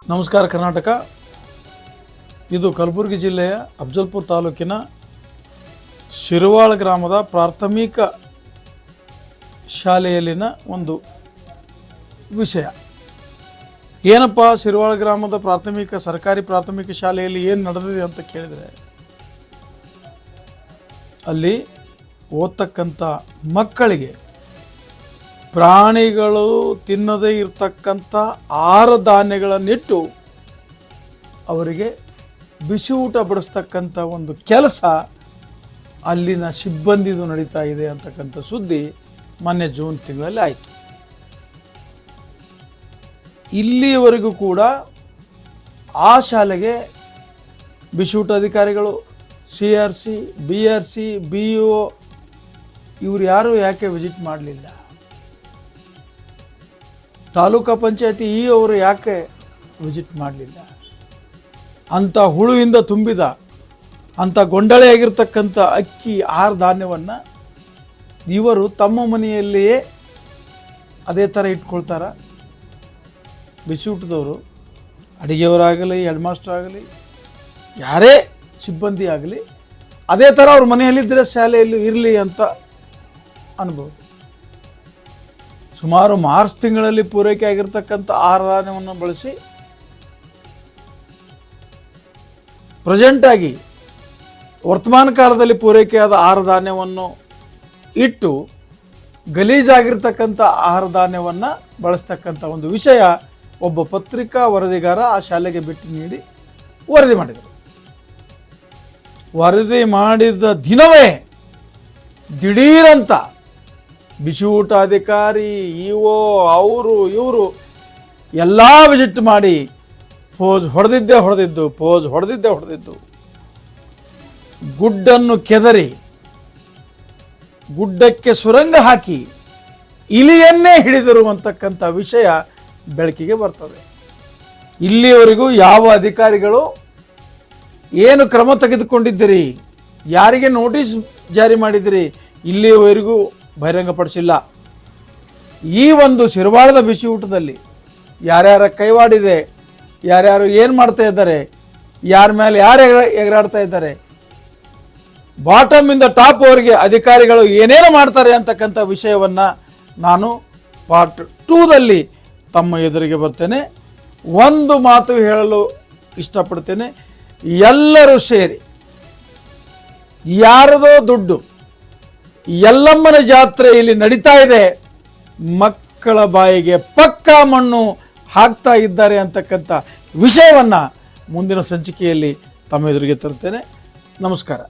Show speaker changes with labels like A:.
A: ನಮಸ್ಕಾರ ಕರ್ನಾಟಕ. ಇದು ಕಲಬುರಗಿ ಜಿಲ್ಲೆಯ ಅಫಜಲ್ಪುರ ತಾಲೂಕಿನ ಶಿರವಾಳ ಗ್ರಾಮದ ಪ್ರಾಥಮಿಕ ಶಾಲೆಯಲ್ಲಿನ ಒಂದು ವಿಷಯ. ಏನಪ್ಪ ಶಿರವಾಳ ಗ್ರಾಮದ ಸರ್ಕಾರಿ ಪ್ರಾಥಮಿಕ ಶಾಲೆಯಲ್ಲಿ ಏನು ನಡೆದಿದೆ ಅಂತ ಕೇಳಿದರೆ, ಅಲ್ಲಿ ಓದ್ತಕ್ಕಂಥ ಮಕ್ಕಳಿಗೆ ಪ್ರಾಣಿಗಳು ತಿನ್ನದೇ ಇರತಕ್ಕಂಥ ಆಹಾರ ಧಾನ್ಯಗಳನ್ನಿಟ್ಟು ಅವರಿಗೆ ಬಿಸಿ ಊಟ ಬಡಿಸ್ತಕ್ಕಂಥ ಒಂದು ಕೆಲಸ ಅಲ್ಲಿನ ಸಿಬ್ಬಂದಿದು ನಡೀತಾ ಇದೆ ಅಂತಕ್ಕಂಥ ಸುದ್ದಿ ಮೊನ್ನೆ ಜೂನ್ ತಿಂಗಳಲ್ಲಿ ಆಯಿತು. ಇಲ್ಲಿಯವರೆಗೂ ಕೂಡ ಆ ಶಾಲೆಗೆ ಬಿಸಿ ಊಟ ಅಧಿಕಾರಿಗಳು, CRC, BRC, BO ಇವರು ಯಾರೂ ಯಾಕೆ ವಿಸಿಟ್ ಮಾಡಲಿಲ್ಲ? ತಾಲೂಕಾ ಪಂಚಾಯತಿ ಅವರು ಯಾಕೆ ವಿಸಿಟ್ ಮಾಡಲಿಲ್ಲ? ಅಂಥ ಹುಳುವಿಂದ ತುಂಬಿದ ಅಂಥ ಗೊಂಡಳೆಯಾಗಿರ್ತಕ್ಕಂಥ ಅಕ್ಕಿ ಆಹಾರ ಧಾನ್ಯವನ್ನು ಇವರು ತಮ್ಮ ಮನೆಯಲ್ಲಿಯೇ ಅದೇ ಥರ ಇಟ್ಕೊಳ್ತಾರ? ಬಿಸಿ ಊಟದವರು, ಅಡುಗೆಯವರಾಗಲಿ, ಹೆಡ್ ಮಾಸ್ಟರ್ ಆಗಲಿ, ಯಾರೇ ಸಿಬ್ಬಂದಿ ಆಗಲಿ ಅದೇ ಥರ ಅವ್ರ ಮನೆಯಲ್ಲಿದ್ದರೆ ಶಾಲೆಯಲ್ಲಿ ಇರಲಿ ಅಂತ ಅನ್ಬೋದು. ಸುಮಾರು ಮಾರ್ಚ್ ತಿಂಗಳಲ್ಲಿ ಪೂರೈಕೆ ಆಗಿರ್ತಕ್ಕಂಥ ಆಹಾರ ಧಾನ್ಯವನ್ನು ಬಳಸಿ ಪ್ರೆಸೆಂಟಾಗಿ ವರ್ತಮಾನ ಕಾಲದಲ್ಲಿ ಪೂರೈಕೆಯಾದ ಆಹಾರ ಧಾನ್ಯವನ್ನು ಇಟ್ಟು ಗಲೀಜಾಗಿರ್ತಕ್ಕಂಥ ಆಹಾರ ಧಾನ್ಯವನ್ನು ಬಳಸ್ತಕ್ಕಂಥ ಒಂದು ವಿಷಯ ಒಬ್ಬ ಪತ್ರಿಕಾ ವರದಿಗಾರ ಆ ಶಾಲೆಗೆ ಭೇಟಿ ನೀಡಿ ವರದಿ ಮಾಡಿದರು. ವರದಿ ಮಾಡಿದ ದಿನವೇ ದಿಢೀರಂತ ಬಿಸಿ ಊಟ ಅಧಿಕಾರಿ, EO, ಅವರು ಇವರು ಎಲ್ಲ ವಿಸಿಟ್ ಮಾಡಿ ಪೋಸ್ ಹೊಡೆದಿದ್ದು ಗುಡ್ಡನ್ನು ಕೆದರಿ ಗುಡ್ಡಕ್ಕೆ ಸುರಂಗ ಹಾಕಿ ಇಲಿಯನ್ನೇ ಹಿಡಿದರು ಅಂತಕ್ಕಂಥ ವಿಷಯ ಬೆಳಕಿಗೆ ಬರ್ತದೆ. ಇಲ್ಲಿಯವರೆಗೂ ಯಾವ ಅಧಿಕಾರಿಗಳು ಏನು ಕ್ರಮ ತೆಗೆದುಕೊಂಡಿದ್ದೀರಿ, ಯಾರಿಗೆ ನೋಟಿಸ್ ಜಾರಿ ಮಾಡಿದಿರಿ, ಇಲ್ಲಿಯವರೆಗೂ ಬಹಿರಂಗಪಡಿಸಿಲ್ಲ. ಈ ಒಂದು ಶಿರವಾಳದ ಬಿಸಿ ಊಟದಲ್ಲಿ ಯಾರ್ಯಾರ ಕೈವಾಡಿದೆ, ಯಾರ್ಯಾರು ಏನು ಮಾಡ್ತಾ ಇದ್ದಾರೆ, ಯಾರ ಮೇಲೆ ಯಾರು ಎಗರಾಡ್ತಾ ಇದ್ದಾರೆ, ಬಾಟಮಿಂದ ಟಾಪ್ ಅವರಿಗೆ ಅಧಿಕಾರಿಗಳು ಏನೇನು ಮಾಡ್ತಾರೆ ಅಂತಕ್ಕಂಥ ವಿಷಯವನ್ನು ನಾನು ಪಾರ್ಟ್ 2ದಲ್ಲಿ ತಮ್ಮ ಎದುರಿಗೆ ಬರ್ತೇನೆ. ಒಂದು ಮಾತು ಹೇಳಲು ಇಷ್ಟಪಡ್ತೇನೆ. ಎಲ್ಲರೂ ಸೇರಿ ಯಾರದೋ ದುಡ್ಡು ಯಲ್ಲಮ್ಮನ ಜಾತ್ರೆ ಇಲ್ಲಿ ನಡೀತಾ ಇದೆ, ಮಕ್ಕಳ ಬಾಯಿಗೆ ಪಕ್ಕಾ ಮಣ್ಣು ಹಾಕ್ತಾ ಇದ್ದಾರೆ ಅಂತಕ್ಕಂಥ ವಿಷಯವನ್ನು ಮುಂದಿನ ಸಂಚಿಕೆಯಲ್ಲಿ ತಮ್ಮ ಎದುರಿಗೆ ತರ್ತೇನೆ. ನಮಸ್ಕಾರ.